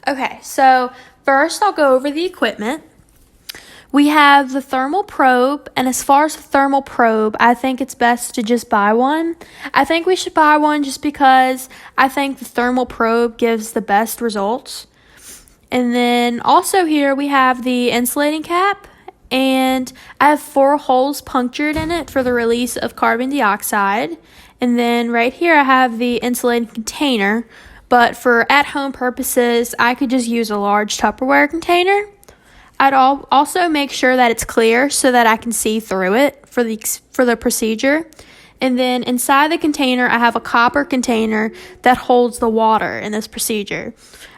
Okay, so first I'll go over the equipment. We have the thermal probe, and as far as the thermal probe, I think it's best to just buy one. I think we should buy one just because I think the thermal probe gives the best results. And then also here we have the insulating cap, and I have 4 holes punctured in it for the release of carbon dioxide. And then right here I have the insulating container, but for at-home purposes, I could just use a large Tupperware container. I'd also make sure that it's clear so that I can see through it for the procedure. And then inside the container, I have a copper container that holds the water in this procedure.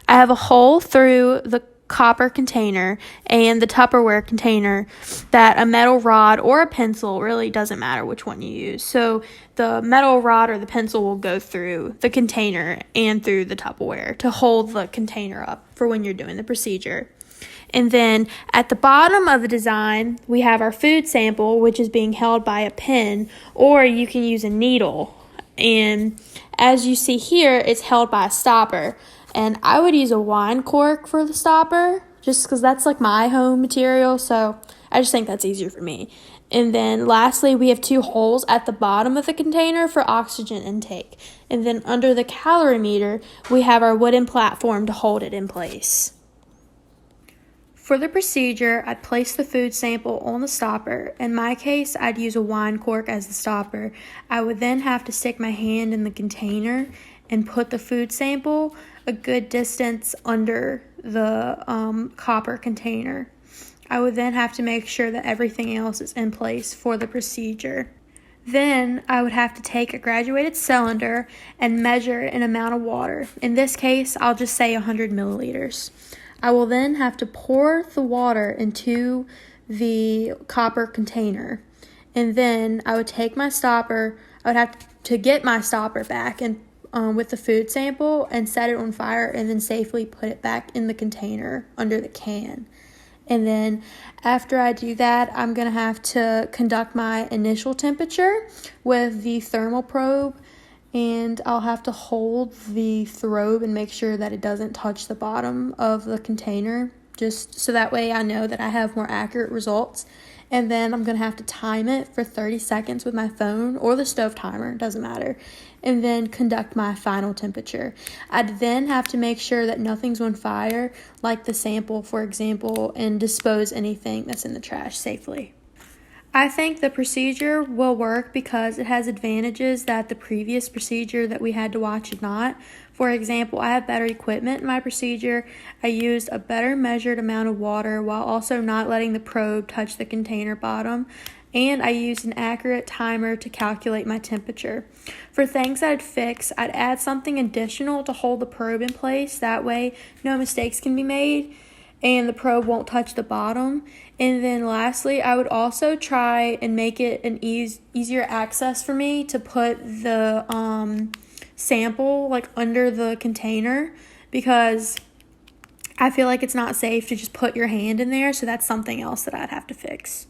I have a hole through the copper container and the Tupperware container that a metal rod or a pencil, really doesn't matter which one you use. So the metal rod or the pencil will go through the container and through the Tupperware to hold the container up for when you're doing the procedure. And then at the bottom of the design, we have our food sample, which is being held by a pen, or you can use a needle. And as you see here, it's held by a stopper. And I would use a wine cork for the stopper, just because that's like my home material, so I just think that's easier for me. And then lastly, we have 2 holes at the bottom of the container for oxygen intake. And then under the calorimeter, we have our wooden platform to hold it in place. For the procedure, I'd place the food sample on the stopper. In my case, I'd use a wine cork as the stopper. I would then have to stick my hand in the container and put the food sample a good distance under the copper container. I would then have to make sure that everything else is in place for the procedure. Then I would have to take a graduated cylinder and measure an amount of water. In this case, I'll just say 100 milliliters. I will then have to pour the water into the copper container. And then I would take my stopper, I would have to get my stopper back and with the food sample and set it on fire and then safely put it back in the container under the can. And then after I do that, I'm going to have to conduct my initial temperature with the thermal probe, and I'll have to hold the probe and make sure that it doesn't touch the bottom of the container, just so that way I know that I have more accurate results. And then I'm going to have to time it for 30 seconds with my phone or the stove timer, doesn't matter, and then conduct my final temperature. I'd then have to make sure that nothing's on fire, like the sample, for example, and dispose anything that's in the trash safely. I think the procedure will work because it has advantages that the previous procedure that we had to watch did not. For example, I have better equipment in my procedure. I used a better measured amount of water while also not letting the probe touch the container bottom. And I used an accurate timer to calculate my temperature. For things I'd fix, I'd add something additional to hold the probe in place. That way, no mistakes can be made and the probe won't touch the bottom. And then lastly, I would also try and make it an easier access for me to put the sample like under the container, because I feel like it's not safe to just put your hand in there, so that's something else that I'd have to fix.